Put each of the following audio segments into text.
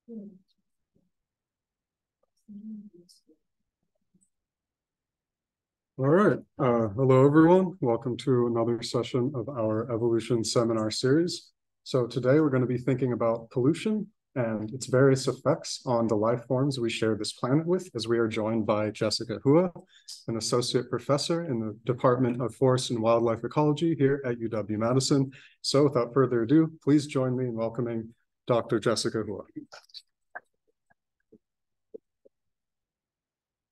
All right. Hello, everyone. Welcome to another session of our evolution seminar series. So today we're going to be thinking about pollution and its various effects on the life forms we share this planet with, as we are joined by Jessica Hua, an associate professor in the Department of Forest and Wildlife Ecology here at UW-Madison. So without further ado, please join me in welcoming Dr. Jessica Hua.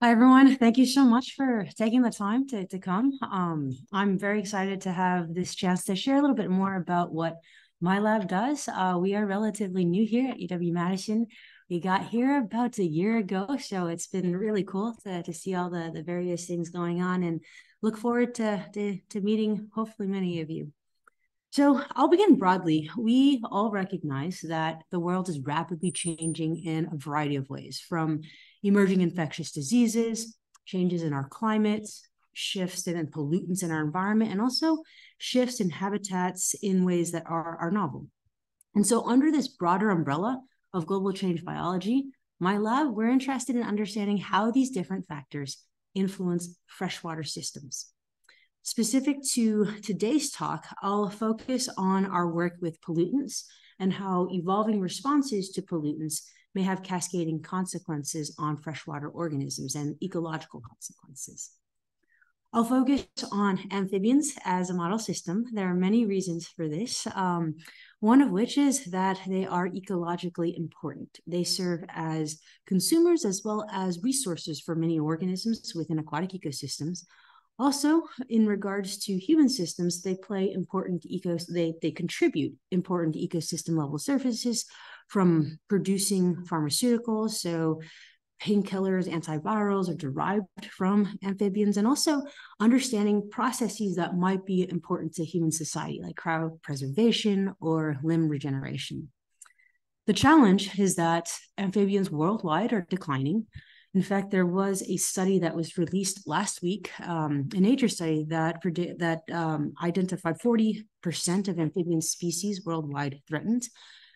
Hi, everyone. Thank you so much for taking the time to come. I'm very excited to have this chance to share a little bit more about what my lab does. We are relatively new here at UW-Madison. We got here about a year ago, so it's been really cool to see all the various things going on, and look forward to meeting hopefully many of you. So I'll begin broadly. We all recognize that the world is rapidly changing in a variety of ways, from emerging infectious diseases, changes in our climate, shifts in pollutants in our environment, and also shifts in habitats in ways that are novel. And so under this broader umbrella of global change biology, my lab, we're interested in understanding how these different factors influence freshwater systems. Specific to today's talk, I'll focus on our work with pollutants and how evolving responses to pollutants may have cascading consequences on freshwater organisms and ecological consequences. I'll focus on amphibians as a model system. There are many reasons for this, one of which is that they are ecologically important. They serve as consumers as well as resources for many organisms within aquatic ecosystems. Also, in regards to human systems, they contribute important ecosystem level services, from producing pharmaceuticals, so painkillers, antivirals are derived from amphibians, and also understanding processes that might be important to human society, like cryopreservation or limb regeneration. The challenge is that amphibians worldwide are declining. In fact, there was a study that was released last week, a Nature study that identified 40% of amphibian species worldwide threatened.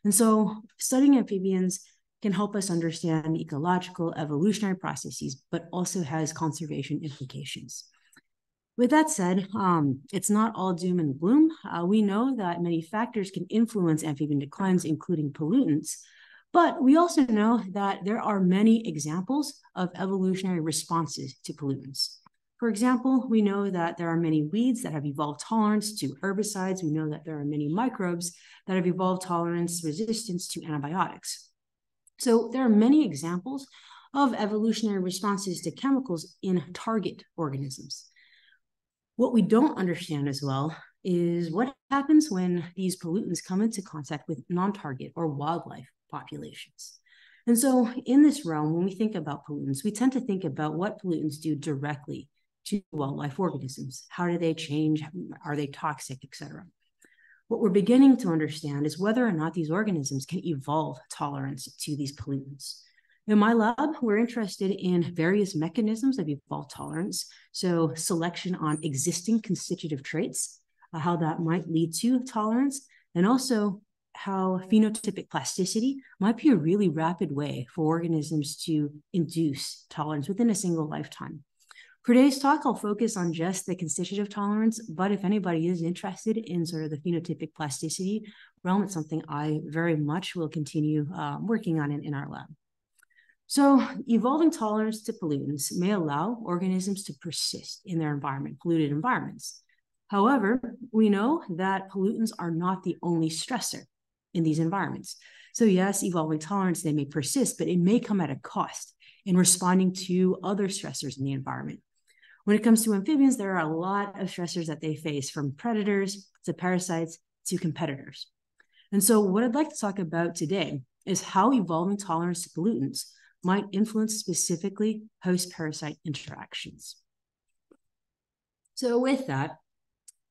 And so studying amphibians can help us understand ecological evolutionary processes, but also has conservation implications. With that said, it's not all doom and gloom. We know that many factors can influence amphibian declines, including pollutants. But we also know that there are many examples of evolutionary responses to pollutants. For example, we know that there are many weeds that have evolved tolerance to herbicides. We know that there are many microbes that have evolved resistance to antibiotics. So there are many examples of evolutionary responses to chemicals in target organisms. What we don't understand as well is what happens when these pollutants come into contact with non-target or wildlife populations. And so in this realm, when we think about pollutants, we tend to think about what pollutants do directly to wildlife organisms. How do they change? Are they toxic, etc.? What we're beginning to understand is whether or not these organisms can evolve tolerance to these pollutants. In my lab, we're interested in various mechanisms of evolved tolerance. So selection on existing constitutive traits, how that might lead to tolerance, and also how phenotypic plasticity might be a really rapid way for organisms to induce tolerance within a single lifetime. For today's talk, I'll focus on just the constitutive tolerance, but if anybody is interested in sort of the phenotypic plasticity realm, it's something I very much will continue working on in our lab. So evolving tolerance to pollutants may allow organisms to persist in their polluted environments. However, we know that pollutants are not the only stressor in these environments. So yes, evolving tolerance, they may persist, but it may come at a cost in responding to other stressors in the environment. When it comes to amphibians, there are a lot of stressors that they face, from predators to parasites to competitors. And so what I'd like to talk about today is how evolving tolerance to pollutants might influence specifically host-parasite interactions. So with that,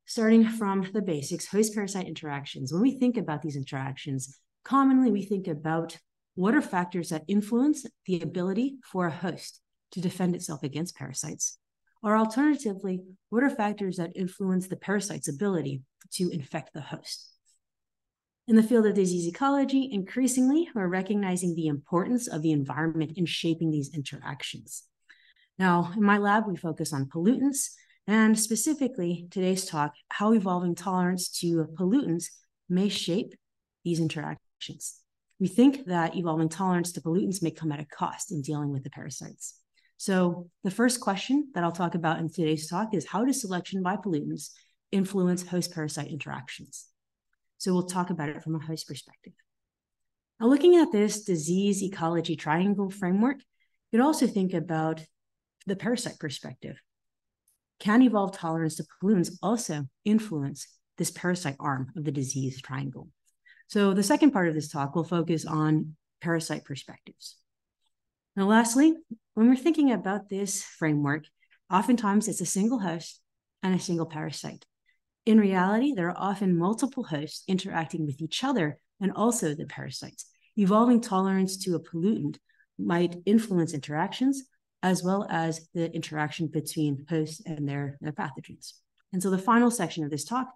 starting from the basics, host-parasite interactions. When we think about these interactions, commonly we think about what are factors that influence the ability for a host to defend itself against parasites, or alternatively, what are factors that influence the parasite's ability to infect the host. In the field of disease ecology, increasingly, we're recognizing the importance of the environment in shaping these interactions. Now, in my lab, we focus on pollutants, and specifically, today's talk, how evolving tolerance to pollutants may shape these interactions. We think that evolving tolerance to pollutants may come at a cost in dealing with the parasites. So the first question that I'll talk about in today's talk is, how does selection by pollutants influence host-parasite interactions? So we'll talk about it from a host perspective. Now, looking at this disease ecology triangle framework, you could also think about the parasite perspective. Can evolved tolerance to pollutants also influence this parasite arm of the disease triangle? So the second part of this talk will focus on parasite perspectives. Now, lastly, when we're thinking about this framework, oftentimes it's a single host and a single parasite. In reality, there are often multiple hosts interacting with each other and also the parasites. Evolving tolerance to a pollutant might influence interactions as well as the interaction between hosts and their pathogens. And so the final section of this talk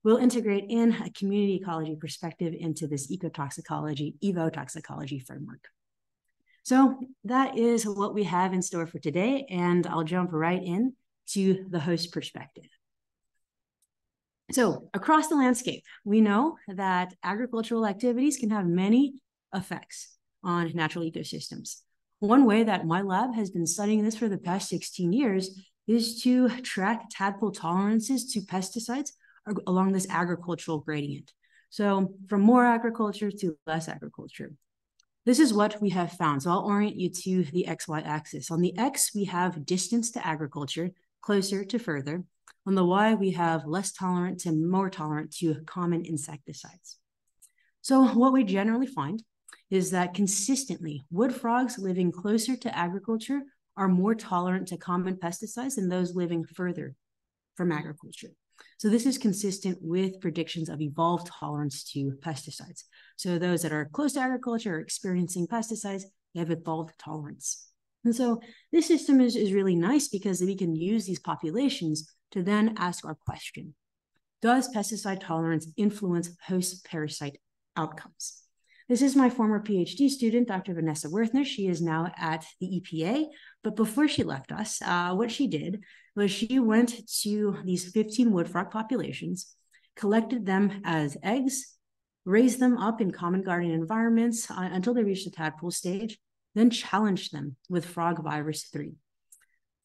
will integrate in a community ecology perspective into this ecotoxicology, evotoxicology framework. So that is what we have in store for today, and I'll jump right in to the host perspective. So across the landscape, we know that agricultural activities can have many effects on natural ecosystems. One way that my lab has been studying this for the past 16 years is to track tadpole tolerances to pesticides along this agricultural gradient. So from more agriculture to less agriculture. This is what we have found. So I'll orient you to the XY axis. On the X, we have distance to agriculture, closer to further. On the Y, we have less tolerant to more tolerant to common insecticides. So what we generally find is that consistently, wood frogs living closer to agriculture are more tolerant to common pesticides than those living further from agriculture. So this is consistent with predictions of evolved tolerance to pesticides. So those that are close to agriculture are experiencing pesticides, they have evolved tolerance. And so this system is really nice because we can use these populations to then ask our question: does pesticide tolerance influence host parasite outcomes? This is my former PhD student, Dr. Vanessa Werthner. She is now at the EPA, but before she left us, what she did was she went to these 15 wood frog populations, collected them as eggs, raised them up in common garden environments until they reached the tadpole stage, then challenged them with frog virus 3.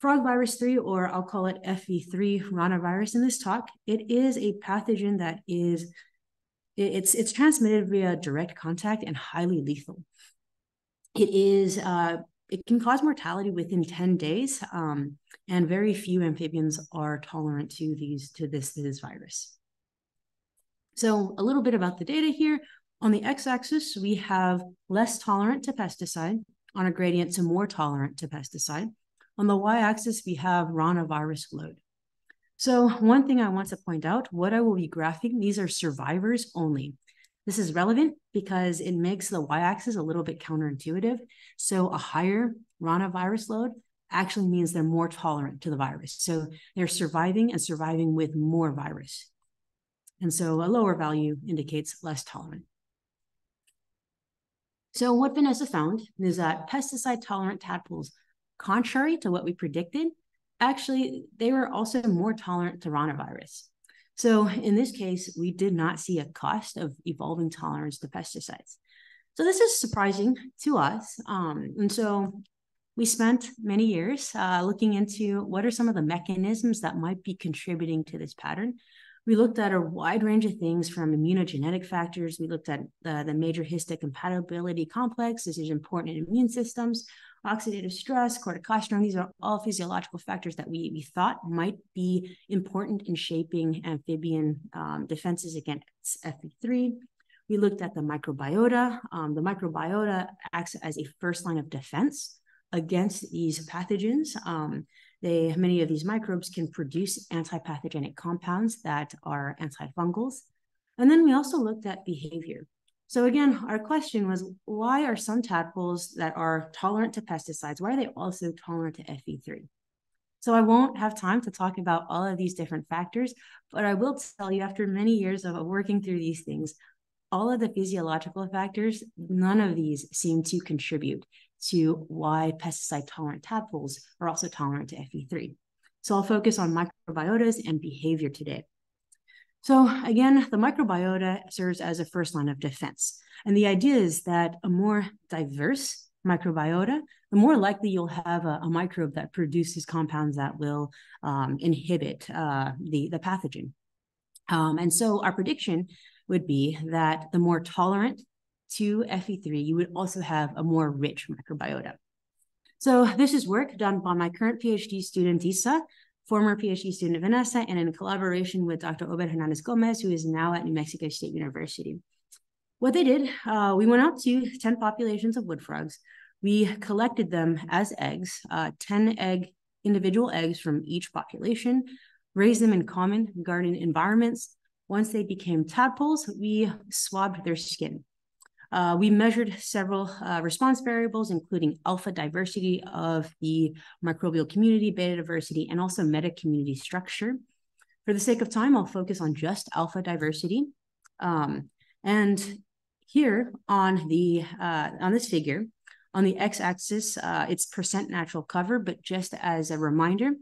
Frog virus 3, or I'll call it FV3 ranavirus in this talk, it is a pathogen that is it's transmitted via direct contact and highly lethal. It can cause mortality within 10 days, and very few amphibians are tolerant to this virus. So a little bit about the data here. On the x-axis, we have less tolerant to pesticide on a gradient to more tolerant to pesticide. On the y-axis, we have ranavirus load. So one thing I want to point out, what I will be graphing, these are survivors only. This is relevant because it makes the y-axis a little bit counterintuitive. So a higher ranavirus load actually means they're more tolerant to the virus. So they're surviving and surviving with more virus. And so a lower value indicates less tolerant. So what Vanessa found is that pesticide-tolerant tadpoles, contrary to what we predicted, actually, they were also more tolerant to ranavirus. So in this case, we did not see a cost of evolving tolerance to pesticides. So this is surprising to us. And so we spent many years looking into what are some of the mechanisms that might be contributing to this pattern. We looked at a wide range of things from immunogenetic factors. We looked at the major histocompatibility complex. This is important in immune systems. Oxidative stress, corticosterone, these are all physiological factors that we thought might be important in shaping amphibian defenses against FV3. We looked at the microbiota. The microbiota acts as a first line of defense against these pathogens. Many of these microbes can produce antipathogenic compounds that are antifungals. And then we also looked at behavior. So again, our question was, why are some tadpoles that are tolerant to pesticides, why are they also tolerant to FV3? So I won't have time to talk about all of these different factors, but I will tell you after many years of working through these things, all of the physiological factors, none of these seem to contribute to why pesticide-tolerant tadpoles are also tolerant to Fe3. So I'll focus on microbiotas and behavior today. So again, the microbiota serves as a first line of defense. And the idea is that a more diverse microbiota, the more likely you'll have a microbe that produces compounds that will inhibit the pathogen. And so our prediction would be that the more tolerant to Fe3, you would also have a more rich microbiota. So this is work done by my current PhD student, Isa, former PhD student Vanessa, and in collaboration with Dr. Obed Hernandez Gomez, who is now at New Mexico State University. What they did, we went out to 10 populations of wood frogs. We collected them as eggs, 10 individual eggs from each population, raised them in common garden environments. Once they became tadpoles, we swabbed their skin. We measured several response variables, including alpha diversity of the microbial community, beta diversity, and also meta-community structure. For the sake of time, I'll focus on just alpha diversity. And here on this figure, on the x-axis, it's percent natural cover, but just as a reminder,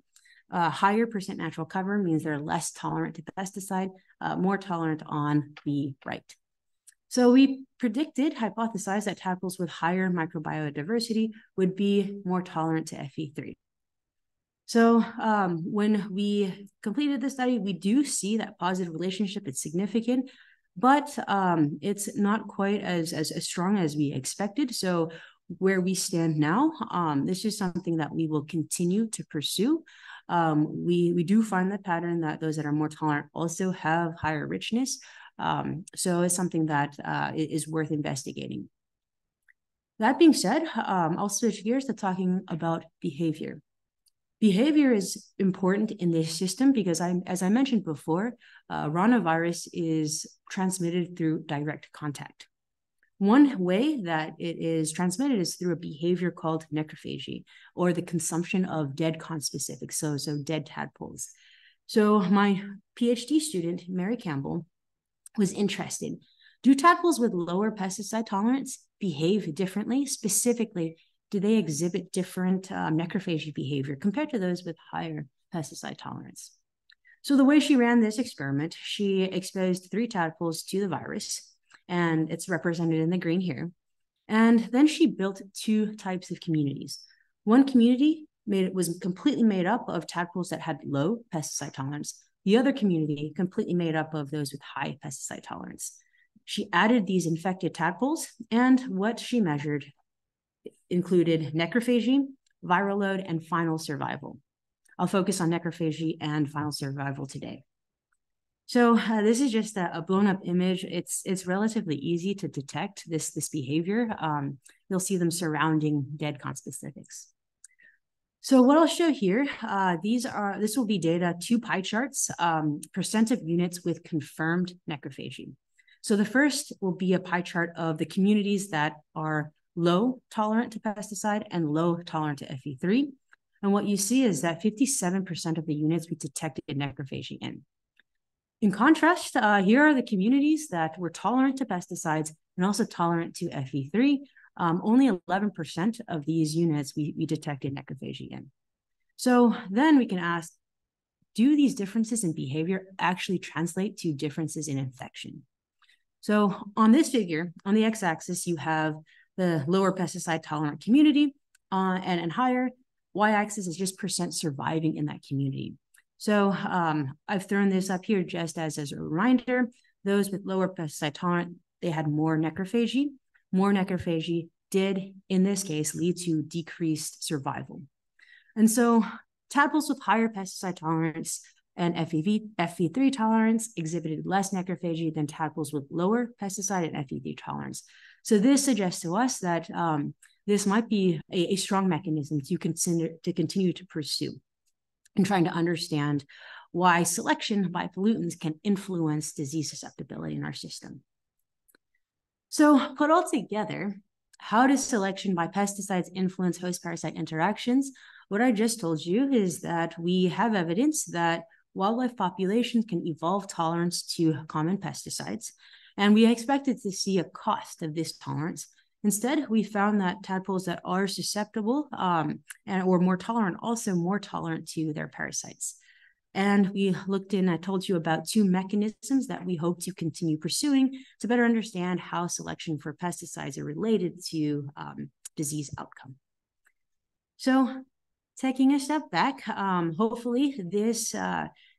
higher percent natural cover means they're less tolerant to pesticide, more tolerant on the right. So we hypothesized that tadpoles with higher microbiota diversity would be more tolerant to Fe3. So when we completed the study, we do see that positive relationship. It's significant, but it's not quite as strong as we expected. So where we stand now, this is something that we will continue to pursue. We do find the pattern that those that are more tolerant also have higher richness. So it's something that is worth investigating. That being said, I'll switch gears to talking about behavior. Behavior is important in this system because, as I mentioned before, ranavirus is transmitted through direct contact. One way that it is transmitted is through a behavior called necrophagy, or the consumption of dead conspecifics, so dead tadpoles. So my PhD student, Mary Campbell, was interested. Do tadpoles with lower pesticide tolerance behave differently? Specifically, do they exhibit different necrophagy behavior compared to those with higher pesticide tolerance? So the way she ran this experiment, she exposed 3 tadpoles to the virus, and it's represented in the green here. And then she built 2 types of communities. One community was completely made up of tadpoles that had low pesticide tolerance. The other community completely made up of those with high pesticide tolerance. She added these infected tadpoles, and what she measured included necrophagy, viral load, and final survival. I'll focus on necrophagy and final survival today. So this is just a blown up image. It's relatively easy to detect this behavior. You'll see them surrounding dead conspecifics. So what I'll show here, this will be data, 2 pie charts, percent of units with confirmed necrophagy. So the first will be a pie chart of the communities that are low tolerant to pesticide and low tolerant to Fe3. And what you see is that 57% of the units we detected necrophagy in. In contrast, here are the communities that were tolerant to pesticides and also tolerant to Fe3. Only 11% of these units we detected necrophagy in. So then we can ask, do these differences in behavior actually translate to differences in infection? So on this figure, on the x-axis, you have the lower pesticide tolerant community, and higher. Y-axis is just percent surviving in that community. So I've thrown this up here just as a reminder. Those with lower pesticide tolerant, they had more necrophagy. More necrophagy did, in this case, lead to decreased survival. And so tadpoles with higher pesticide tolerance and Fe3 tolerance exhibited less necrophagy than tadpoles with lower pesticide and Fe3 tolerance. So this suggests to us that this might be a strong mechanism to continue to pursue in trying to understand why selection by pollutants can influence disease susceptibility in our system. So put all together, how does selection by pesticides influence host-parasite interactions? What I just told you is that we have evidence that wildlife populations can evolve tolerance to common pesticides. And we expected to see a cost of this tolerance. Instead, we found that tadpoles that are susceptible or more tolerant, also more tolerant to their parasites. And we looked in, I told you about 2 mechanisms that we hope to continue pursuing to better understand how selection for pesticides are related to disease outcome. So taking a step back, hopefully this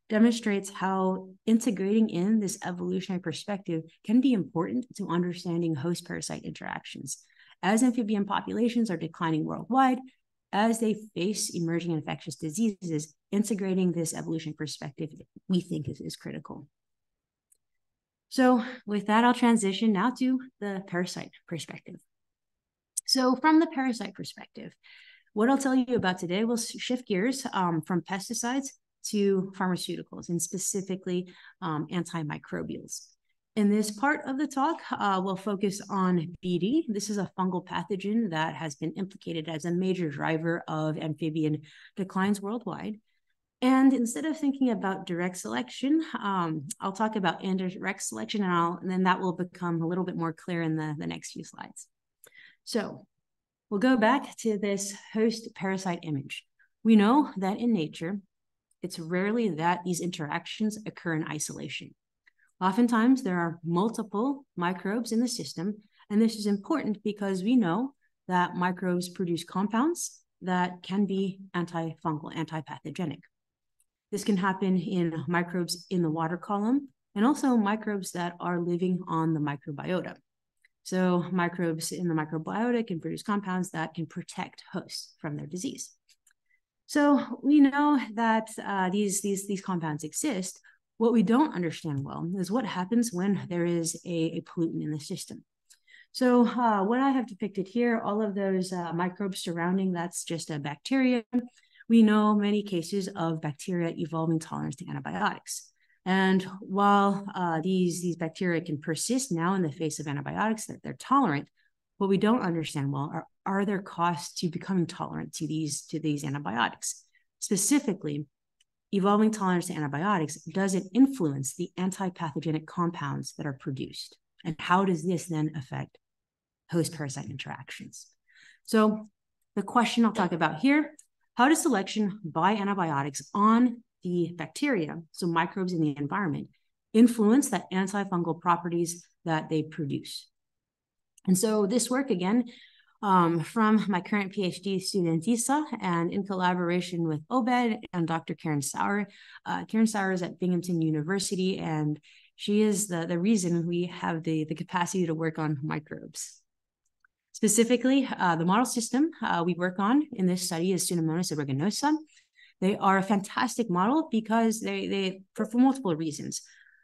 demonstrates how integrating in this evolutionary perspective can be important to understanding host-parasite interactions. As amphibian populations are declining worldwide, as they face emerging infectious diseases, integrating this evolution perspective, we think is critical. So with that, I'll transition now to the parasite perspective. So from the parasite perspective, what I'll tell you about today will shift gears from pesticides to pharmaceuticals, and specifically antimicrobials. In this part of the talk, we'll focus on BD. This is a fungal pathogen that has been implicated as a major driver of amphibian declines worldwide. And instead of thinking about direct selection, I'll talk about indirect selection, and then that will become a little bit more clear in the next few slides. So we'll go back to this host parasite image. We know that in nature, it's rarely that these interactions occur in isolation. Oftentimes, there are multiple microbes in the system, and this is important because we know that microbes produce compounds that can be antifungal, antipathogenic. This can happen in microbes in the water column and also microbes that are living on the microbiota. So microbes in the microbiota can produce compounds that can protect hosts from their disease. So we know that these compounds exist. What we don't understand well is what happens when there is a pollutant in the system. So what I have depicted here, all of those microbes surrounding, that's just a bacteria. We know many cases of bacteria evolving tolerance to antibiotics. And while these bacteria can persist now in the face of antibiotics, that they're tolerant, what we don't understand well are there costs to becoming tolerant to these antibiotics. Specifically, evolving tolerance to antibiotics, does it influence the antipathogenic compounds that are produced? And how does this then affect host-parasite interactions? So the question I'll talk about here, how does selection by antibiotics on the bacteria, so microbes in the environment, influence the antifungal properties that they produce? And so this work, again, from my current PhD student, Isa, and in collaboration with Obed and Dr. Karen Sauer. Karen Sauer is at Binghamton University, and she is the reason we have the capacity to work on microbes. Specifically, the model system we work on in this study is Pseudomonas aeruginosa. They are a fantastic model because for multiple reasons.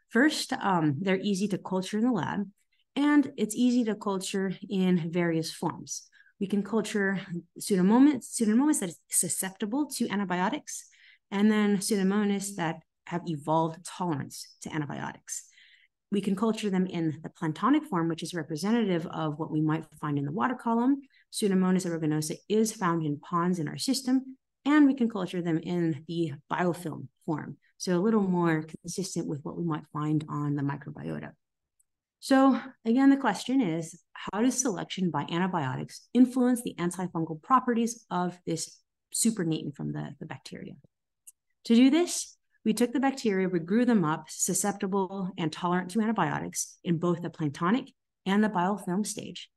First, they're easy to culture in the lab, and it's easy to culture in various forms. We can culture Pseudomonas that is susceptible to antibiotics, and then Pseudomonas that have evolved tolerance to antibiotics. We can culture them in the planktonic form, which is representative of what we might find in the water column. Pseudomonas aeruginosa is found in ponds in our system, and we can culture them in the biofilm form, so a little more consistent with what we might find on the microbiota. So again, the question is, how does selection by antibiotics influence the antifungal properties of this supernatant from the bacteria? To do this, we took the bacteria, we grew them up susceptible and tolerant to antibiotics in both the planktonic and the biofilm stage.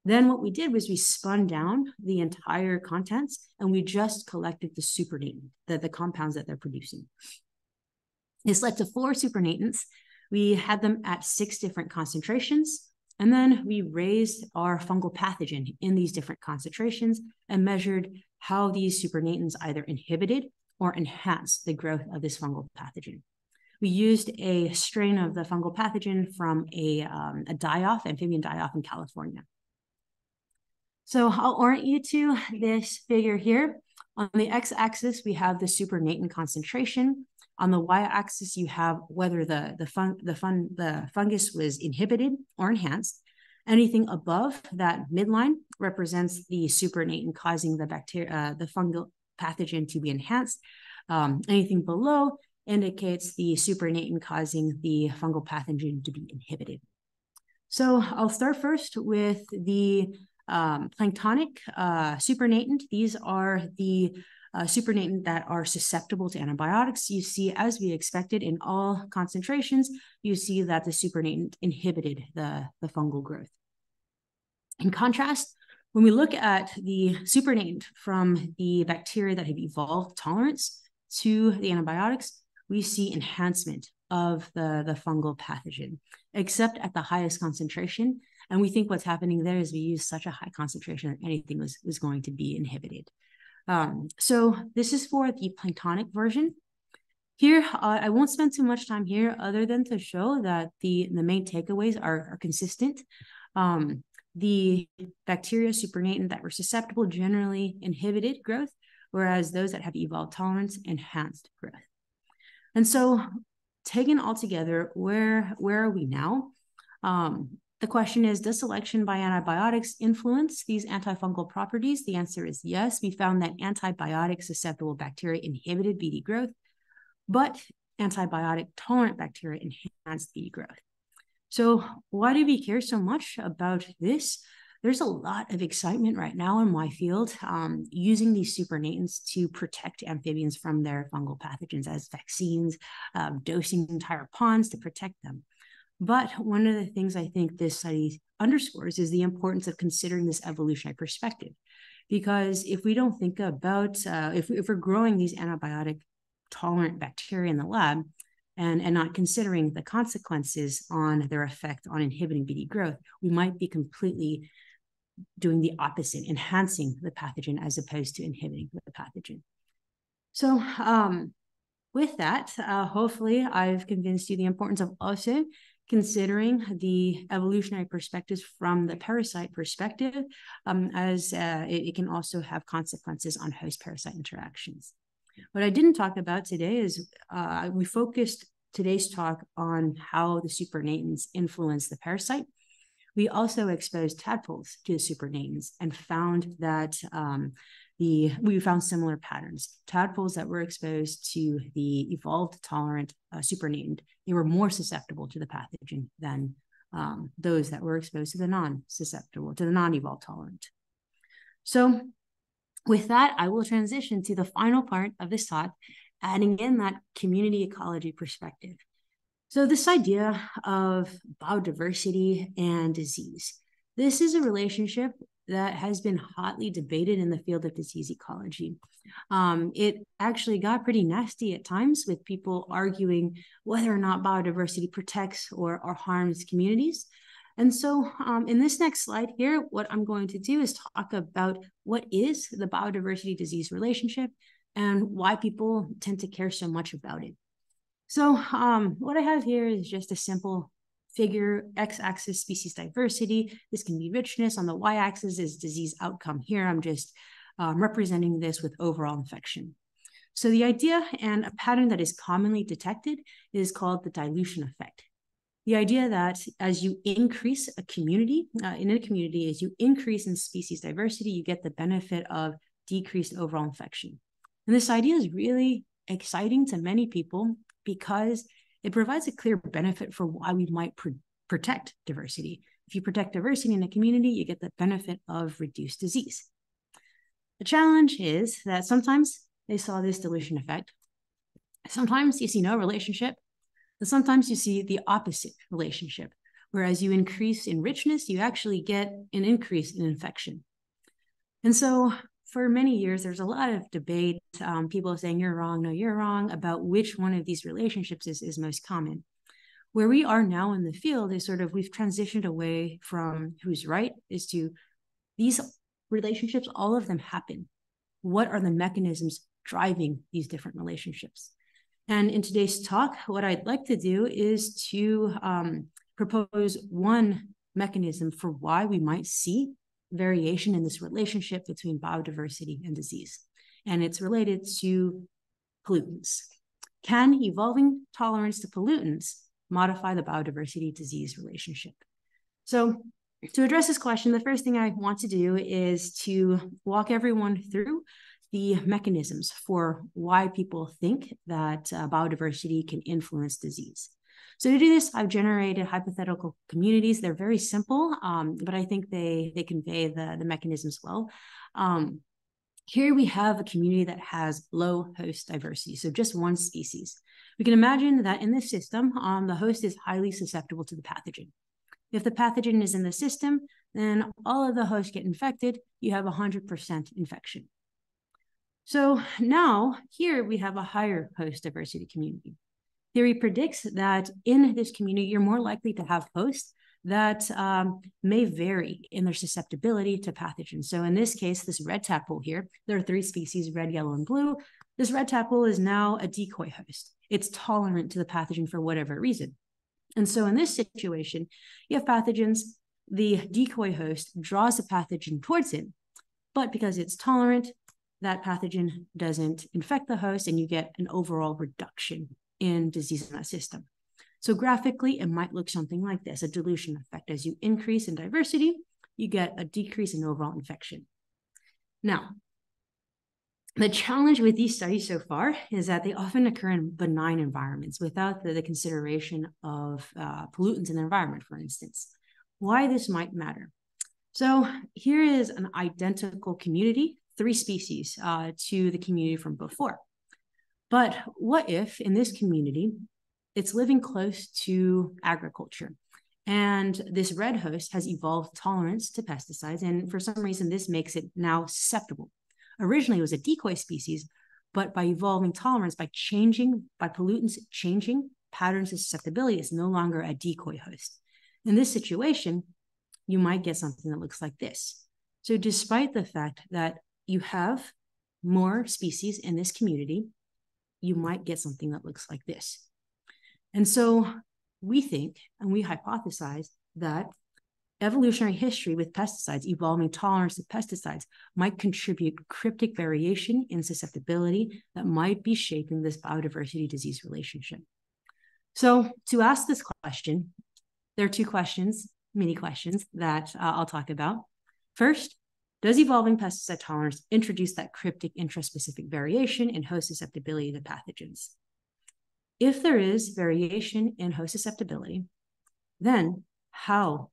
Then what we did was we spun down the entire contents and we just collected the supernatant, the compounds that they're producing. This led to 4 supernatants. We had them at 6 different concentrations, and then we raised our fungal pathogen in these different concentrations and measured how these supernatants either inhibited or enhanced the growth of this fungal pathogen. We used a strain of the fungal pathogen from a amphibian die-off in California. So I'll orient you to this figure here. On the x-axis, we have the supernatant concentration. On the y-axis, you have whether the fungus was inhibited or enhanced. Anything above that midline represents the supernatant causing the fungal pathogen to be enhanced. Anything below indicates the supernatant causing the fungal pathogen to be inhibited. So I'll start first with the planktonic supernatant. These are the supernatant that are susceptible to antibiotics. You see, as we expected in all concentrations, you see that the supernatant inhibited the fungal growth. In contrast, when we look at the supernatant from the bacteria that have evolved tolerance to the antibiotics, we see enhancement of the fungal pathogen, except at the highest concentration. And we think what's happening there is we use such a high concentration that anything was going to be inhibited. So this is for the planktonic version. Here, I won't spend too much time here other than to show that the main takeaways are consistent. The bacteria supernatant that were susceptible generally inhibited growth, whereas those that have evolved tolerance enhanced growth. And so taken all together, where are we now? The question is, does selection by antibiotics influence these antifungal properties? The answer is yes. We found that antibiotic susceptible bacteria inhibited BD growth, but antibiotic tolerant bacteria enhanced BD growth. So why do we care so much about this? There's a lot of excitement right now in my field using these supernatants to protect amphibians from their fungal pathogens as vaccines, dosing entire ponds to protect them. But one of the things I think this study underscores is the importance of considering this evolutionary perspective. Because if we don't think about, if we're growing these antibiotic tolerant bacteria in the lab, and not considering the consequences on their effect on inhibiting BD growth, we might be completely doing the opposite, enhancing the pathogen as opposed to inhibiting the pathogen. So with that, hopefully I've convinced you the importance of also considering the evolutionary perspectives from the parasite perspective, as it can also have consequences on host-parasite interactions. What I didn't talk about today is we focused today's talk on how the supernatants influence the parasite. We also exposed tadpoles to the supernatants and found that we found similar patterns. Tadpoles that were exposed to the evolved tolerant supernatant, they were more susceptible to the pathogen than those that were exposed to the non-susceptible, to the non-evolved tolerant. So with that, I will transition to the final part of this talk, adding in that community ecology perspective. So this idea of biodiversity and disease, this is a relationship that has been hotly debated in the field of disease ecology. It actually got pretty nasty at times with people arguing whether or not biodiversity protects or harms communities. And so in this next slide here, what I'm going to do is talk about what is the biodiversity disease relationship and why people tend to care so much about it. So what I have here is just a simple figure, x-axis species diversity. This can be richness. On the y-axis is disease outcome. Here I'm just representing this with overall infection. So the idea and a pattern that is commonly detected is called the dilution effect. The idea that as you increase a community, in a community, as you increase in species diversity, you get the benefit of decreased overall infection. And this idea is really exciting to many people because it provides a clear benefit for why we might protect diversity. If you protect diversity in a community, you get the benefit of reduced disease. The challenge is that sometimes they saw this dilution effect. Sometimes you see no relationship, and sometimes you see the opposite relationship. Whereas you increase in richness, you actually get an increase in infection. And so for many years, there's a lot of debate, people saying you're wrong, no, you're wrong, about which one of these relationships is most common. Where we are now in the field is sort of, we've transitioned away from who's right, is to these relationships, all of them happen. What are the mechanisms driving these different relationships? And in today's talk, what I'd like to do is to propose one mechanism for why we might see variation in this relationship between biodiversity and disease. And it's related to pollutants. Can evolving tolerance to pollutants modify the biodiversity disease relationship? So to address this question, the first thing I want to do is to walk everyone through the mechanisms for why people think that biodiversity can influence disease. So to do this, I've generated hypothetical communities. They're very simple, but I think they convey the mechanisms well. Here we have a community that has low host diversity, so just one species. We can imagine that in this system, the host is highly susceptible to the pathogen. If the pathogen is in the system, then all of the hosts get infected. You have 100% infection. So now here we have a higher host diversity community. Theory predicts that in this community, you're more likely to have hosts that may vary in their susceptibility to pathogens. So in this case, this red tadpole here, there are 3 species, red, yellow, and blue. This red tadpole is now a decoy host. It's tolerant to the pathogen for whatever reason. And so in this situation, you have pathogens, the decoy host draws the pathogen towards it, but because it's tolerant, that pathogen doesn't infect the host and you get an overall reduction in disease in that system. So graphically, it might look something like this, a dilution effect. As you increase in diversity, you get a decrease in overall infection. Now, the challenge with these studies so far is that they often occur in benign environments without the consideration of pollutants in the environment, for instance. Why this might matter. So here is an identical community, 3 species to the community from before. But what if in this community, it's living close to agriculture, and this red host has evolved tolerance to pesticides, and for some reason, this makes it now susceptible. Originally, it was a decoy species, but by evolving tolerance, by pollutants changing patterns of susceptibility, it's no longer a decoy host. In this situation, you might get something that looks like this. So despite the fact that you have more species in this community, you might get something that looks like this. And so we think, and we hypothesize, that evolutionary history with pesticides, evolving tolerance to pesticides, might contribute cryptic variation in susceptibility that might be shaping this biodiversity disease relationship. So to ask this question, there are 2 questions, mini questions, that I'll talk about. First, does evolving pesticide tolerance introduce that cryptic intraspecific variation in host susceptibility to pathogens? If there is variation in host susceptibility, then how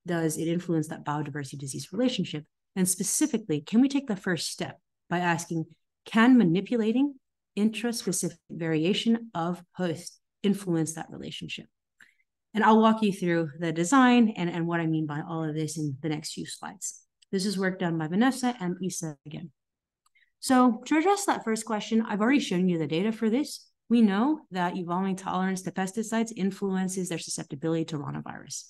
does it influence that biodiversity disease relationship? And specifically, can we take the first step by asking, can manipulating intraspecific variation of hosts influence that relationship? And I'll walk you through the design and what I mean by all of this in the next few slides. This is work done by Vanessa and Isa again. So to address that first question, I've already shown you the data for this. We know that evolving tolerance to pesticides influences their susceptibility to ranavirus.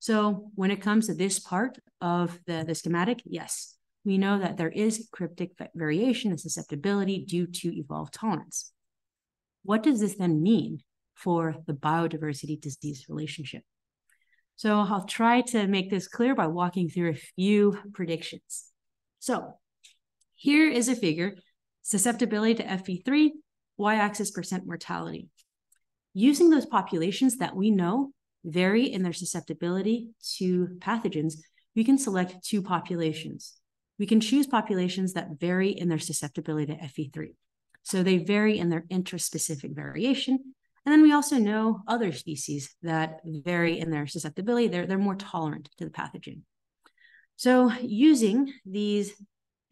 So when it comes to this part of the schematic, yes, we know that there is cryptic variation in susceptibility due to evolved tolerance. What does this then mean for the biodiversity disease relationship? So I'll try to make this clear by walking through a few predictions. So here is a figure, susceptibility to FV3, y-axis percent mortality. Using those populations that we know vary in their susceptibility to pathogens, we can select 2 populations. We can choose populations that vary in their susceptibility to FV3. So they vary in their intraspecific variation. And then we also know other species that vary in their susceptibility. They're more tolerant to the pathogen. So using these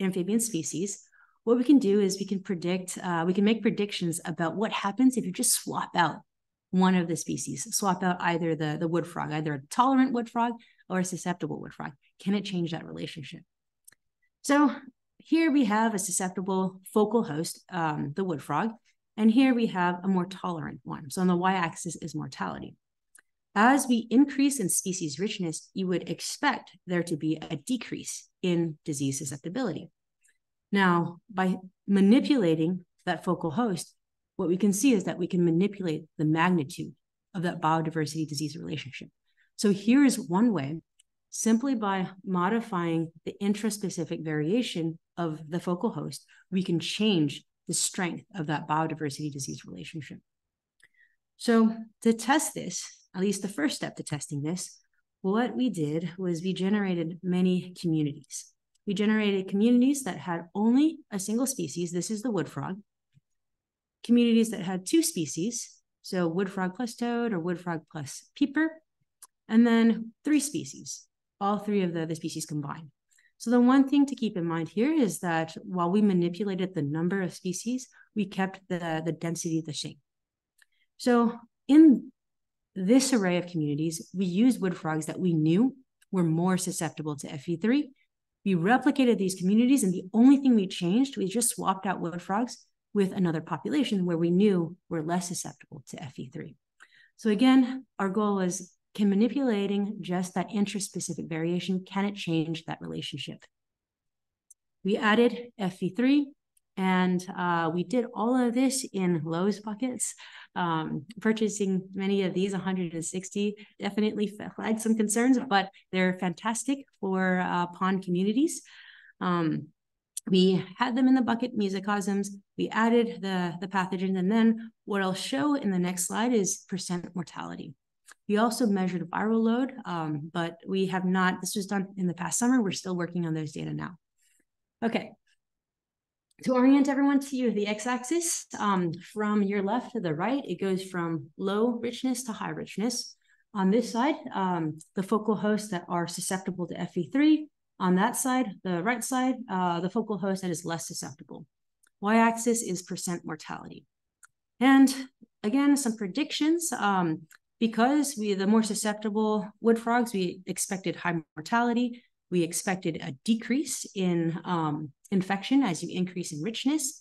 amphibian species, what we can do is we can make predictions about what happens if you just swap out one of the species, swap out either the wood frog, either a tolerant wood frog or a susceptible wood frog. Can it change that relationship? So here we have a susceptible focal host, the wood frog, and here we have a more tolerant one. So on the y-axis is mortality. As we increase in species richness, you would expect there to be a decrease in disease susceptibility. Now, by manipulating that focal host, what we can see is that we can manipulate the magnitude of that biodiversity disease relationship. So here is one way, simply by modifying the intraspecific variation of the focal host, we can change the strength of that biodiversity disease relationship. So to test this, at least the first step to testing this, what we did was we generated many communities. We generated communities that had only a single species. This is the wood frog. Communities that had 2 species. So wood frog plus toad or wood frog plus peeper. And then 3 species, all 3 of the species combined. So the one thing to keep in mind here is that while we manipulated the number of species, we kept the density the same. So in this array of communities, we used wood frogs that we knew were more susceptible to FE3. We replicated these communities, and the only thing we changed, we just swapped out wood frogs with another population where we knew were less susceptible to FE3. So again, our goal was, can manipulating just that intraspecific variation, can it change that relationship? We added FE3, and we did all of this in Lowe's buckets. Purchasing many of these, 160, definitely flagged some concerns, but they're fantastic for pond communities. We had them in the bucket mesocosms. We added the pathogen, and then what I'll show in the next slide is % mortality. We also measured viral load, but we have not, this was done in the past summer. We're still working on those data now. Okay. To orient everyone to you, the x-axis, from your left to the right, it goes from low richness to high richness. On this side, the focal hosts that are susceptible to FE3. On that side, the right side, the focal host that is less susceptible. Y-axis is % mortality. And again, some predictions. Because the more susceptible wood frogs, we expected high mortality. We expected a decrease in infection as you increase in richness.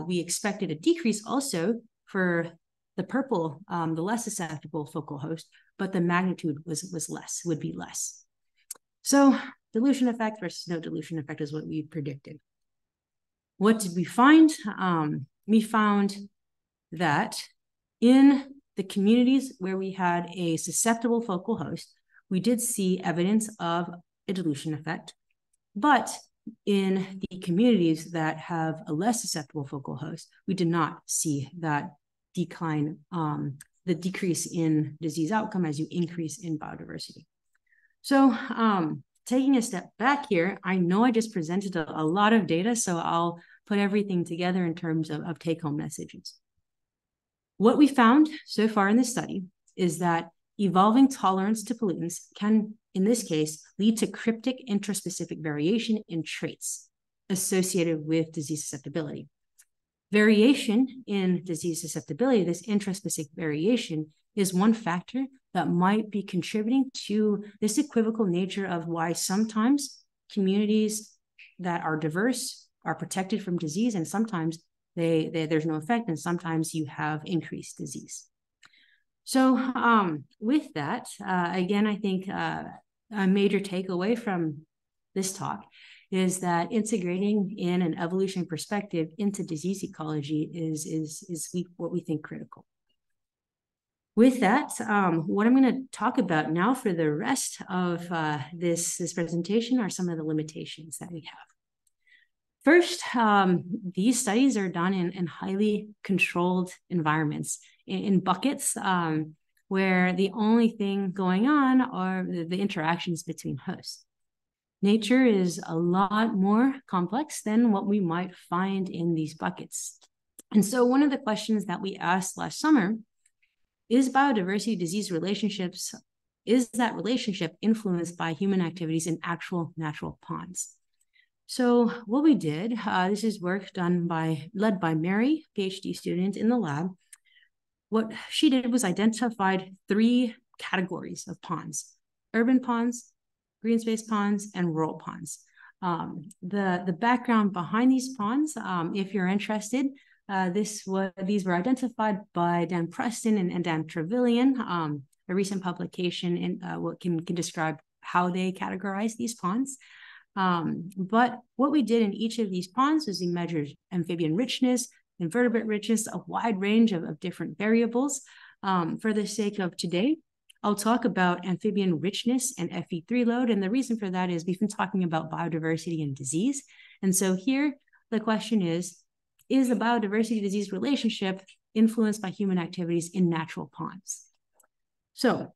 We expected a decrease also for the purple, the less susceptible focal host, but the magnitude was less, would be less. So dilution effect versus no dilution effect is what we predicted. What did we find? We found that in the communities where we had a susceptible focal host, we did see evidence of a dilution effect. But in the communities that have a less susceptible focal host, we did not see that decline, the decrease in disease outcome as you increase in biodiversity. So taking a step back here, I know I just presented a lot of data, so I'll put everything together in terms of take-home messages. What we found so far in this study is that evolving tolerance to pollutants can, in this case, lead to cryptic intraspecific variation in traits associated with disease susceptibility. Variation in disease susceptibility, this intraspecific variation, is one factor that might be contributing to this equivocal nature of why sometimes communities that are diverse are protected from disease, and sometimes there's no effect, and sometimes you have increased disease. So with that, again, I think a major takeaway from this talk is that integrating in an evolutionary perspective into disease ecology is what we think critical. With that, what I'm going to talk about now for the rest of this presentation are some of the limitations that we have. First, these studies are done in highly controlled environments, in buckets, where the only thing going on are the interactions between hosts. Nature is a lot more complex than what we might find in these buckets. And so one of the questions that we asked last summer is biodiversity disease relationships, is that relationship influenced by human activities in actual natural ponds? So what we did, this is work led by Mary, PhD student in the lab. What she did was identified 3 categories of ponds: urban ponds, green space ponds, and rural ponds. The background behind these ponds, if you're interested, these were identified by Dan Preston and Dan Trevelyan, a recent publication in what can describe how they categorize these ponds. But what we did in each of these ponds is we measured amphibian richness, invertebrate richness, a wide range of different variables. For the sake of today, I'll talk about amphibian richness and FE3 load. And the reason for that is we've been talking about biodiversity and disease. And so here, the question is the biodiversity disease relationship influenced by human activities in natural ponds? So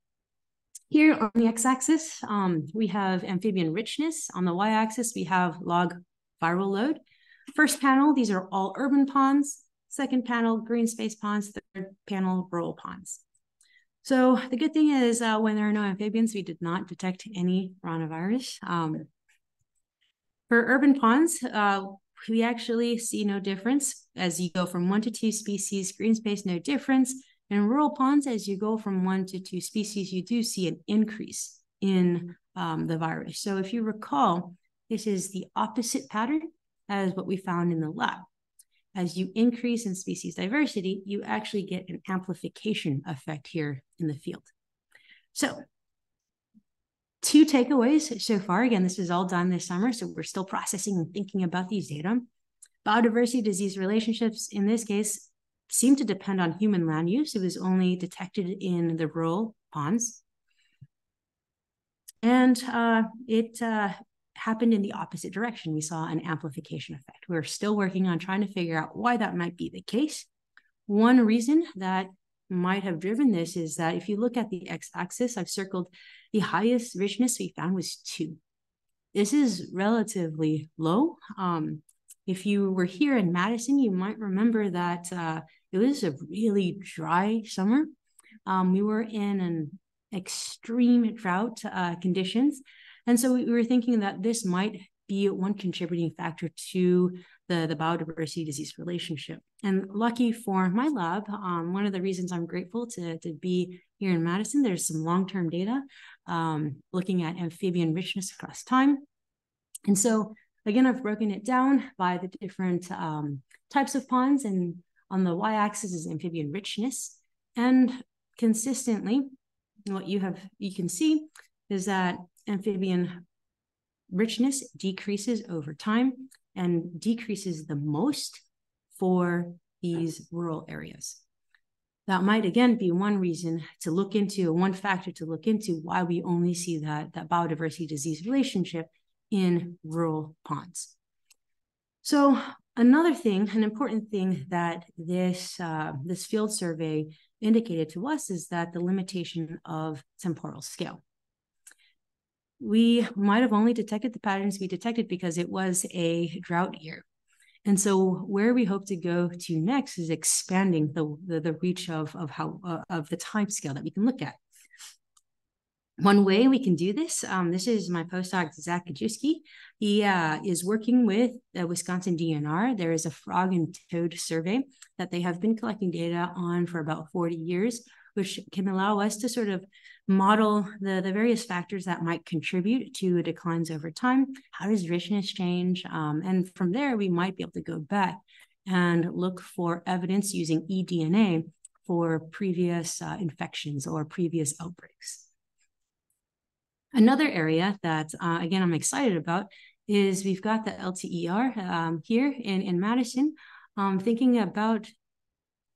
here on the x-axis, we have amphibian richness. On the y-axis, we have log viral load. First panel, these are all urban ponds. Second panel, green space ponds. panel rural ponds. So the good thing is when there are no amphibians, we did not detect any coronavirus. For urban ponds, we actually see no difference. As you go from 1 to 2 species, green space, no difference. In rural ponds, as you go from 1 to 2 species, you do see an increase in the virus. So if you recall, this is the opposite pattern as what we found in the lab. As you increase in species diversity, you actually get an amplification effect here in the field. So 2 takeaways so far. Again, this is all done this summer, so we're still processing and thinking about these data. Biodiversity disease relationships, in this case, seem to depend on human land use. It was only detected in the rural ponds. And it happened in the opposite direction. We saw an amplification effect. We're still working on trying to figure out why that might be the case. One reason that might have driven this is that if you look at the x-axis, I've circled the highest richness we found was 2. This is relatively low. If you were here in Madison, you might remember that it was a really dry summer. We were in an extreme drought conditions. And so we were thinking that this might be one contributing factor to the biodiversity disease relationship. And lucky for my lab, one of the reasons I'm grateful to be here in Madison, there's some long-term data looking at amphibian richness across time. And so again, I've broken it down by the different types of ponds, and on the y-axis is amphibian richness. And consistently, what you can see is that amphibian richness decreases over time and decreases the most for these rural areas. That might, again, be one reason to look into, one factor to look into why we only see that biodiversity disease relationship in rural ponds. So another thing, an important thing that this field survey indicated to us is that the limitation of temporal scale. We might have only detected the patterns we detected because it was a drought year. And so where we hope to go to next is expanding the reach of the time scale that we can look at. One way we can do this, this is my postdoc, Zach Kajewski. He is working with the Wisconsin DNR. There is a frog and toad survey that they have been collecting data on for about 40 years, which can allow us to sort of model the various factors that might contribute to declines over time. How does richness change? And from there, we might be able to go back and look for evidence using eDNA for previous infections or previous outbreaks. Another area that, again, I'm excited about is we've got the LTER here in Madison, thinking about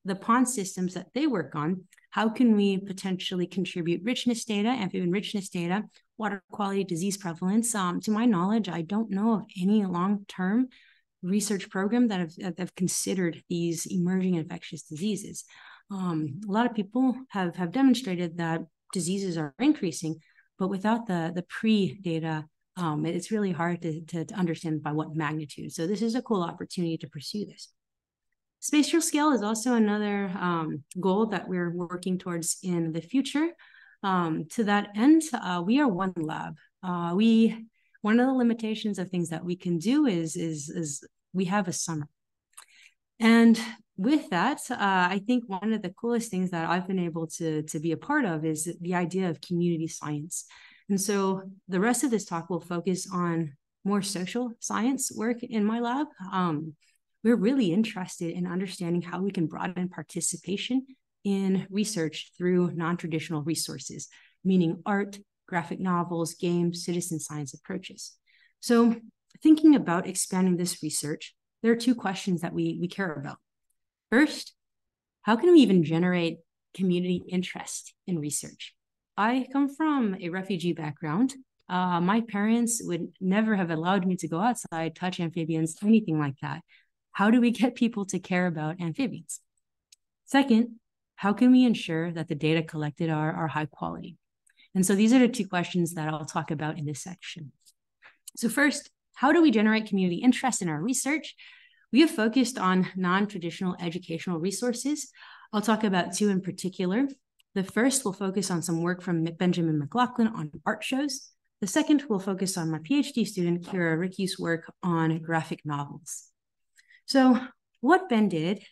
the pond systems that they work on. How can we potentially contribute richness data, amphibian richness data, water quality, disease prevalence? To my knowledge, I don't know of any long-term research program that have considered these emerging infectious diseases. A lot of people have demonstrated that diseases are increasing, but without the pre-data, it's really hard to understand by what magnitude. So this is a cool opportunity to pursue this. Spatial scale is also another goal that we're working towards in the future. To that end, we are one lab. One of the limitations of things that we can do is we have a summer. And with that, I think one of the coolest things that I've been able to be a part of is the idea of community science. And so the rest of this talk will focus on more social science work in my lab. We're really interested in understanding how we can broaden participation in research through non-traditional resources, meaning art, graphic novels, games, citizen science approaches. So thinking about expanding this research, there are 2 questions that we care about. First, how can we even generate community interest in research? I come from a refugee background. My parents would never have allowed me to go outside, touch amphibians, anything like that. How do we get people to care about amphibians? Second, how can we ensure that the data collected are high quality? And so these are the 2 questions that I'll talk about in this section. So first, how do we generate community interest in our research? We have focused on non-traditional educational resources. I'll talk about two in particular. The first will focus on some work from Benjamin McLaughlin on art shows. The second will focus on my PhD student, Kira Ricky's work on graphic novels. So what Ben did,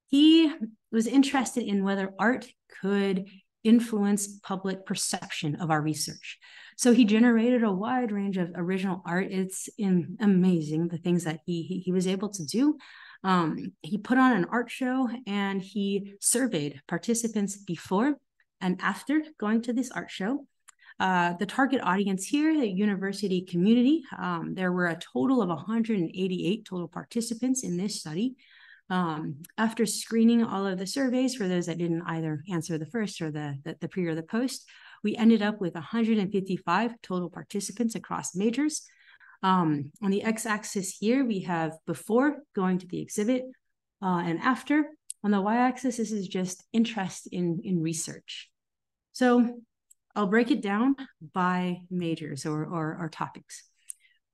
he was interested in whether art could influence public perception of our research. So he generated a wide range of original art. It's amazing the things that he was able to do. He put on an art show and he surveyed participants before and after going to this art show. The target audience here, the university community, there were a total of 188 total participants in this study. After screening all of the surveys for those that didn't either answer the first or the pre or the post, we ended up with 155 total participants across majors. On the x-axis here, we have before going to the exhibit and after. On the y-axis, this is just interest in research. So I'll break it down by majors or topics.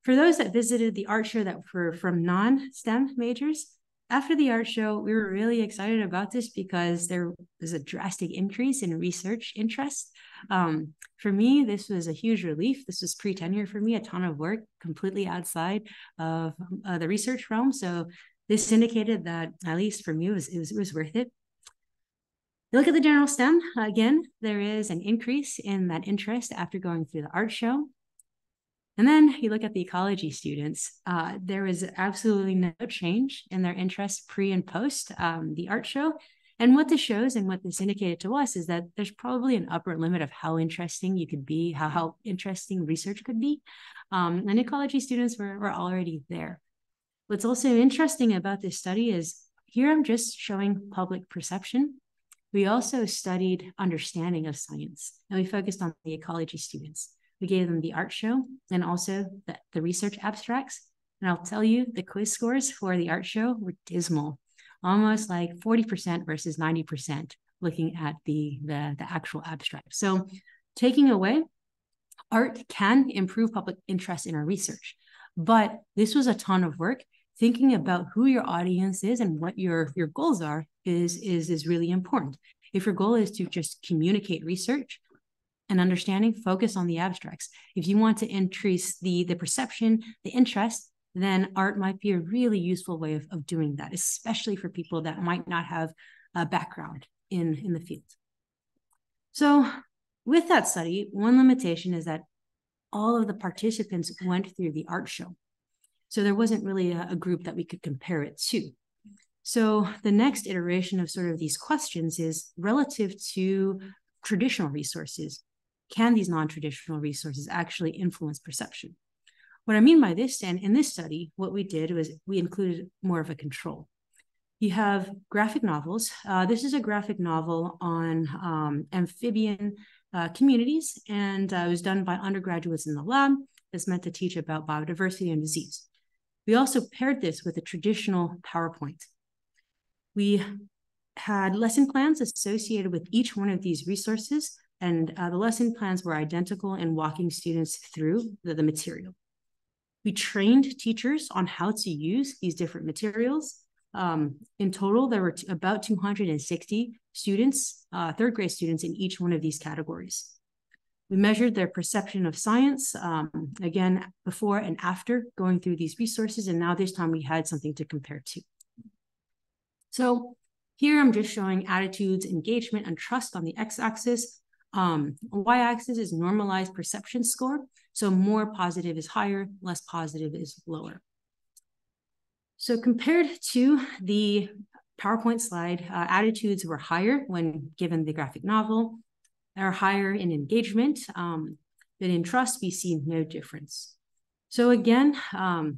For those that visited the art show that were from non-STEM majors, after the art show, we were really excited about this because there was a drastic increase in research interest. For me, this was a huge relief. This was pre-tenure for me, a ton of work completely outside of the research realm. So this indicated that, at least for me, it was worth it. You look at the general STEM, again, there is an increase in that interest after going through the art show. And then you look at the ecology students, there was absolutely no change in their interest pre and post the art show. And what this shows and what this indicated to us is that there's probably an upper limit of how interesting you could be, how interesting research could be. And ecology students were already there. What's also interesting about this study is here I'm just showing public perception. We also studied understanding of science, and we focused on the ecology students. We gave them the art show and also the research abstracts. And I'll tell you, the quiz scores for the art show were dismal, almost like 40% versus 90% looking at the actual abstract. So taking away, art can improve public interest in our research, but this was a ton of work. Thinking about who your audience is and what your goals are is really important. If your goal is to just communicate research and understanding, focus on the abstracts. If you want to increase the perception, the interest, then art might be a really useful way of doing that, especially for people that might not have a background in the field. So with that study, one limitation is that all of the participants went through the art show. So there wasn't really a group that we could compare it to. So the next iteration of sort of these questions is relative to traditional resources. Can these non-traditional resources actually influence perception? What I mean by this, and in this study, what we did was we included more of a control. You have graphic novels. This is a graphic novel on amphibian communities, and it was done by undergraduates in the lab. It's meant to teach about biodiversity and disease. We also paired this with a traditional PowerPoint. We had lesson plans associated with each one of these resources, and the lesson plans were identical in walking students through the material. We trained teachers on how to use these different materials. In total, there were about 260 students, third grade students in each one of these categories. We measured their perception of science, again, before and after going through these resources, and now this time we had something to compare to. So here I'm just showing attitudes, engagement, and trust on the x-axis. Y-axis is normalized perception score. So more positive is higher, less positive is lower. So compared to the PowerPoint slide, attitudes were higher when given the graphic novel, are higher in engagement, but in trust, we see no difference. So again,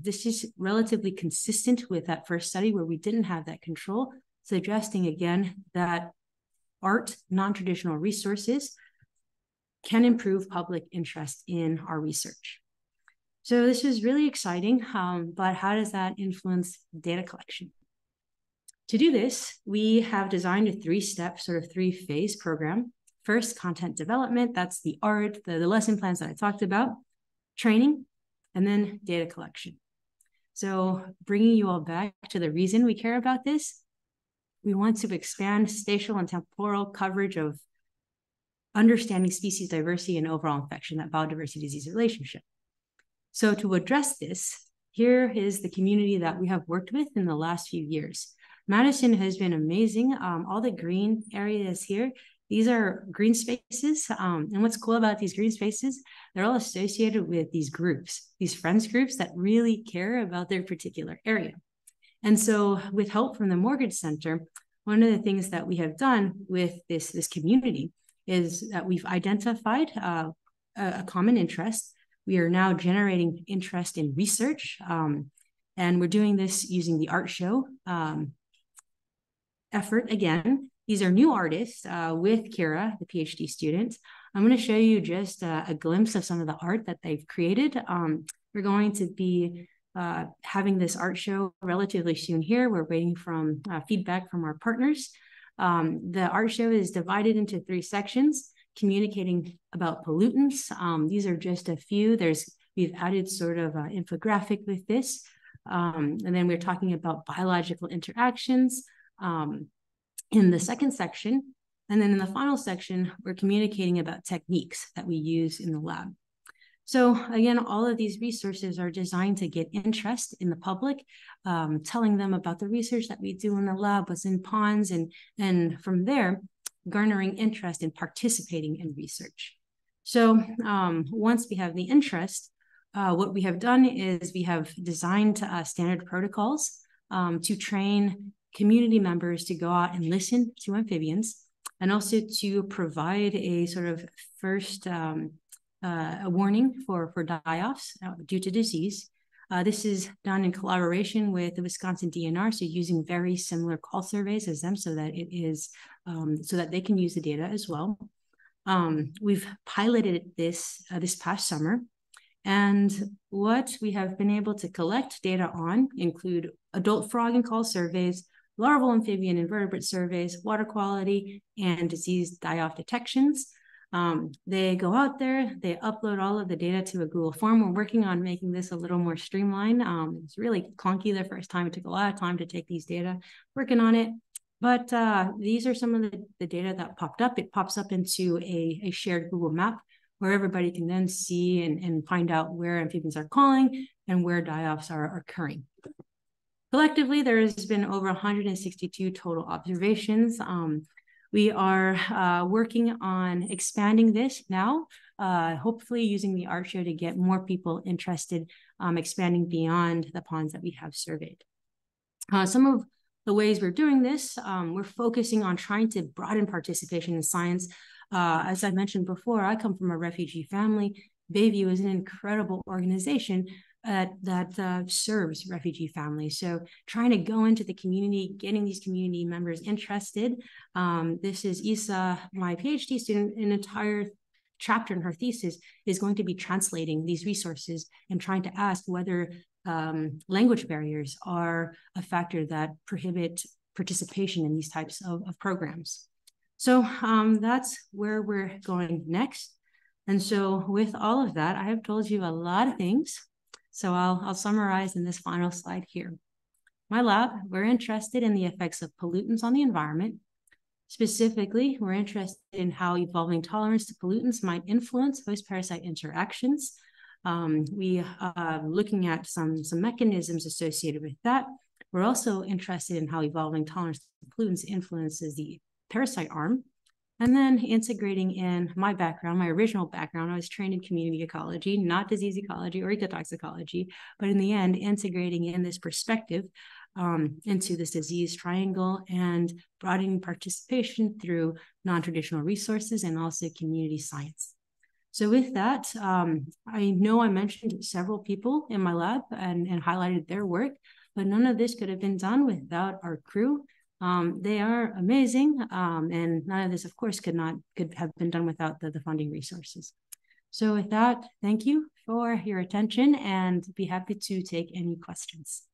this is relatively consistent with that first study where we didn't have that control, suggesting again that art, non-traditional resources can improve public interest in our research. So this is really exciting, but how does that influence data collection? To do this, we have designed a three-step, sort of three-phase program. First, content development, that's the art, the lesson plans that I talked about, training, and then data collection. So bringing you all back to the reason we care about this, we want to expand spatial and temporal coverage of understanding species diversity and overall infection, that biodiversity disease relationship. So to address this, here is the community that we have worked with in the last few years. Madison has been amazing. All the green areas here, these are green spaces. And what's cool about these green spaces, they're all associated with these groups, these friends groups that really care about their particular area. And so with help from the Mortgage Center, one of the things that we have done with this community is that we've identified a common interest. We are now generating interest in research, and we're doing this using the art show effort again. These are new artists with Kira, the PhD student. I'm going to show you just a glimpse of some of the art that they've created. We're going to be having this art show relatively soon here. We're waiting for feedback from our partners. The art show is divided into 3 sections, communicating about pollutants. These are just a few. We've added sort of an infographic with this. And then we're talking about biological interactions in the second section. And then in the final section, we're communicating about techniques that we use in the lab. So again, all of these resources are designed to get interest in the public, telling them about the research that we do in the lab, what's in ponds, and from there, garnering interest in participating in research. So once we have the interest, what we have done is we have designed standard protocols to train community members to go out and listen to amphibians, and also to provide a sort of first a warning for die-offs due to disease. This is done in collaboration with the Wisconsin DNR, so using very similar call surveys as them, so that it is so that they can use the data as well. We've piloted this this past summer, and what we have been able to collect data on include adult frog and call surveys, larval amphibian invertebrate surveys, water quality, and disease die-off detections. They go out there, they upload all of the data to a Google form. We're working on making this a little more streamlined. It's really clunky the first time. It took a lot of time to take these data, working on it. But these are some of the data that popped up. It pops up into a shared Google map where everybody can then see and find out where amphibians are calling and where die-offs are occurring. Collectively, there has been over 162 total observations. We are working on expanding this now, hopefully using the art show to get more people interested, expanding beyond the ponds that we have surveyed. Some of the ways we're doing this, we're focusing on trying to broaden participation in science. As I mentioned before, I come from a refugee family. Bayview is an incredible organization that serves refugee families. So trying to go into the community, getting these community members interested. This is Isa, my PhD student. An entire chapter in her thesis is going to be translating these resources and trying to ask whether language barriers are a factor that prohibit participation in these types of programs. So that's where we're going next. And so with all of that, I have told you a lot of things. So I'll summarize in this final slide here. My lab, we're interested in the effects of pollutants on the environment. Specifically, we're interested in how evolving tolerance to pollutants might influence host-parasite interactions. We are looking at some mechanisms associated with that. We're also interested in how evolving tolerance to pollutants influences the parasite arm. And then integrating in my background, my original background, I was trained in community ecology, not disease ecology or ecotoxicology, but in the end, integrating in this perspective into this disease triangle and broadening participation through non-traditional resources and also community science. So with that, I know I mentioned several people in my lab and highlighted their work, but none of this could have been done without our crew. They are amazing, and none of this, of course, could have been done without the funding resources. So with that, thank you for your attention, and be happy to take any questions.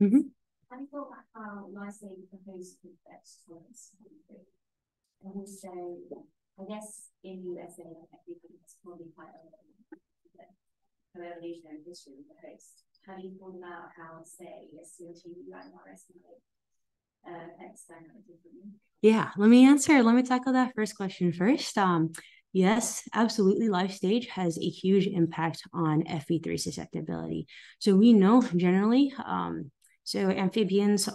Mm-hmm. How do you feel about nicely proposed vegetables? And also, I guess in USA, everything is probably quite a of evolutionary history of the host. How do you thought about how, say, a COTV virus might affect dynamic differently? Yeah, let me tackle that first question first. Yes, absolutely. Life stage has a huge impact on FV3 susceptibility. So we know generally, so amphibians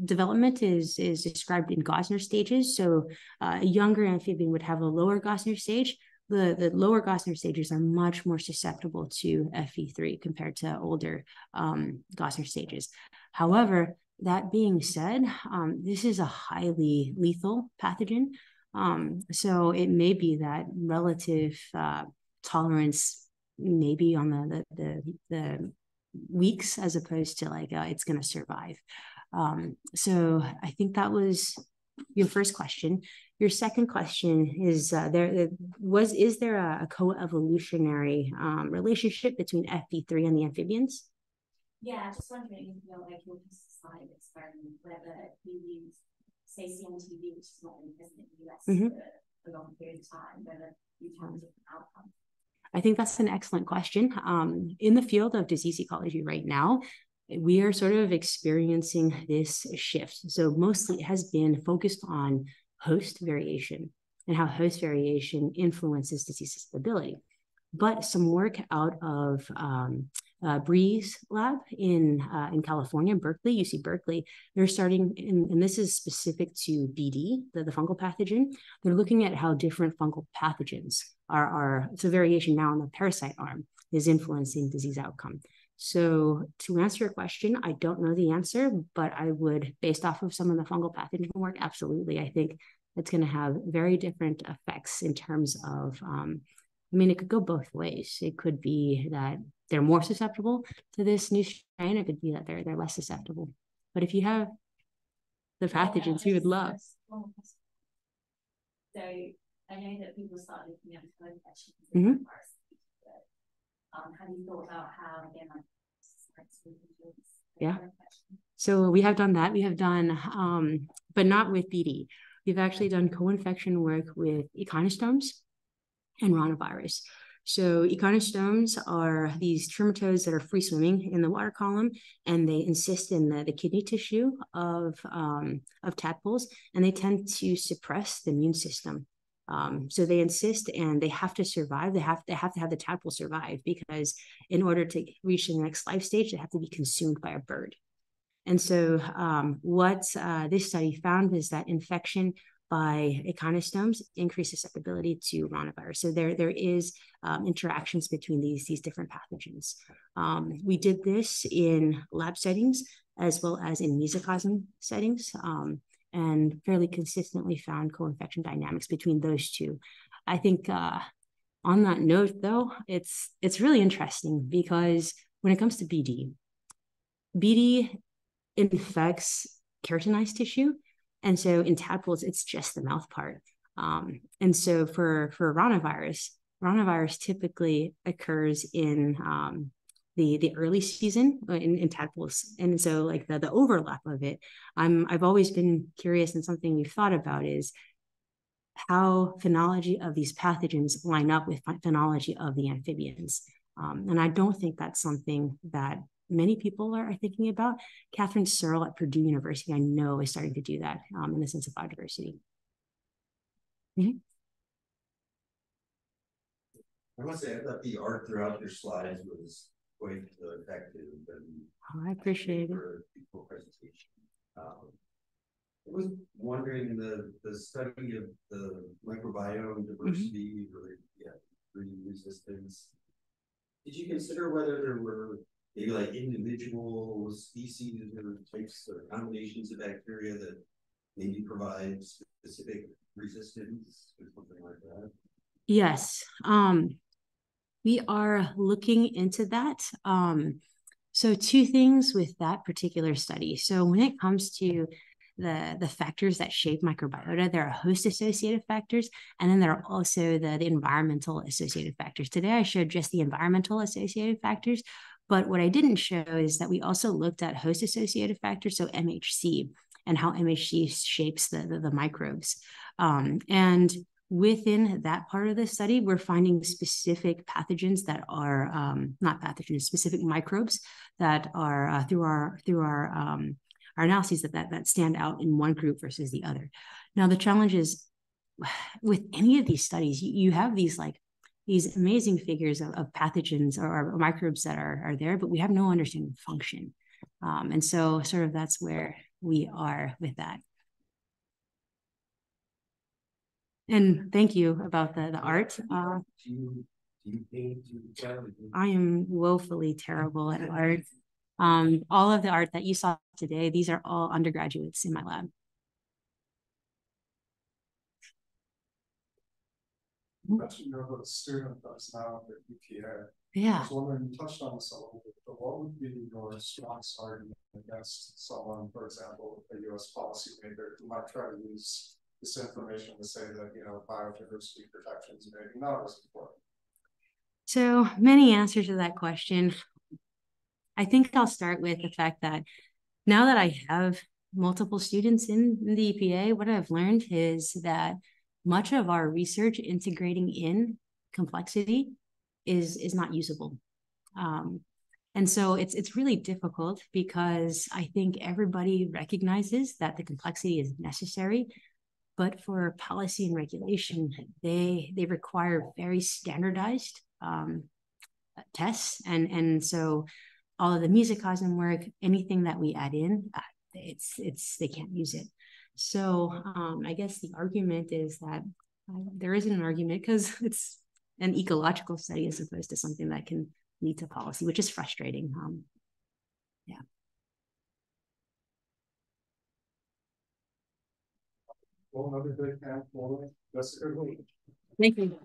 development is described in Gosner stages. So a younger amphibian would have a lower Gosner stage. The lower Gosner stages are much more susceptible to FV3 compared to older Gosner stages. However, that being said, this is a highly lethal pathogen. So it may be that relative tolerance may be on the weeks as opposed to like it's going to survive. So I think that was your first question. Your second question is is there a co-evolutionary relationship between FV3 and the amphibians? Yeah, just wondering if you're like your side experiment, whether you use, say, CMTV, which is not been present in the US for a long period of time, whether you have different outcomes. I think that's an excellent question. In the field of disease ecology right now, we are sort of experiencing this shift. So mostly it has been focused on host variation and how host variation influences disease susceptibility. But some work out of Bree's lab in California, Berkeley, UC Berkeley, they're starting, and this is specific to BD, the fungal pathogen. They're looking at how different fungal pathogens so variation now on the parasite arm is influencing disease outcome. So to answer your question, I don't know the answer, but I would, based off of some of the fungal pathogen work, absolutely. I think it's going to have very different effects in terms of, it could go both ways. It could be that they're more susceptible to this new strain. It could be that they're less susceptible. But if you have the pathogens, we would love. So I know that people started looking at co-infections. Have you thought about how they might? Yeah. So we have done that. We have done, but not with BD. We've actually done co-infection work with echinostomes and rhinovirus. So echinostomes are these trematodes that are free swimming in the water column, and they insist in the kidney tissue of tadpoles, and they tend to suppress the immune system. So they insist, and they have to survive. They have to have the tadpole survive, because in order to reach the next life stage, they have to be consumed by a bird. And so what this study found was that infection by echinostomes increases susceptibility to rhinovirus. So there is interactions between these different pathogens. We did this in lab settings as well as in mesocosm settings, and fairly consistently found co-infection dynamics between those two. I think on that note, though, it's really interesting, because when it comes to BD infects keratinized tissue. And so in tadpoles, it's just the mouth part. And so for rhinovirus typically occurs in the early season in tadpoles. And so like the overlap of it, I've always been curious, and something we've thought about is how phenology of these pathogens line up with phenology of the amphibians. And I don't think that's something that many people are thinking about. Catherine Searle at Purdue University, I know, is starting to do that in the sense of biodiversity. I must say, I thought the art throughout your slides was quite effective. And I appreciate it. For a presentation. I was wondering, the study of the microbiome diversity, resistance. Did you consider whether there were maybe like individual species or types or combinations of bacteria that maybe provide specific resistance or something like that? Yes, we are looking into that. So two things with that particular study. So when it comes to the factors that shape microbiota, there are host-associated factors, and then there are also the environmental associated factors. Today, I showed just the environmental associated factors, but what I didn't show is that we also looked at host-associated factors, so MHC, and how MHC shapes the microbes. And within that part of the study, we're finding specific pathogens that are not pathogens, specific microbes that are through our analyses that stand out in one group versus the other. Now, the challenge is with any of these studies, you have these amazing figures of pathogens or microbes that are there, but we have no understanding of function. And so sort of that's where we are with that. And thank you about the art. I am woefully terrible at art. All of the art that you saw today, these are all undergraduates in my lab. Actually, you know what a student does now at UPA. Yeah. I was wondering, you touched on this a little bit, but what would be your strongest argument against someone, for example, a U.S. policymaker who might try to use this information to say that, you know, biodiversity protections may be not as important? So many answers to that question. I think I'll start with the fact that now that I have multiple students in the EPA, what I've learned is that much of our research integrating in complexity is not usable. And so it's really difficult because I think everybody recognizes that the complexity is necessary, but for policy and regulation, they require very standardized tests. And so all of the musicosm work, anything that we add in, they can't use it. So I guess the argument is that there isn't an argument because it's an ecological study as opposed to something that can lead to policy, which is frustrating. Yeah. Well, another big camp. That's a good week. Thank you.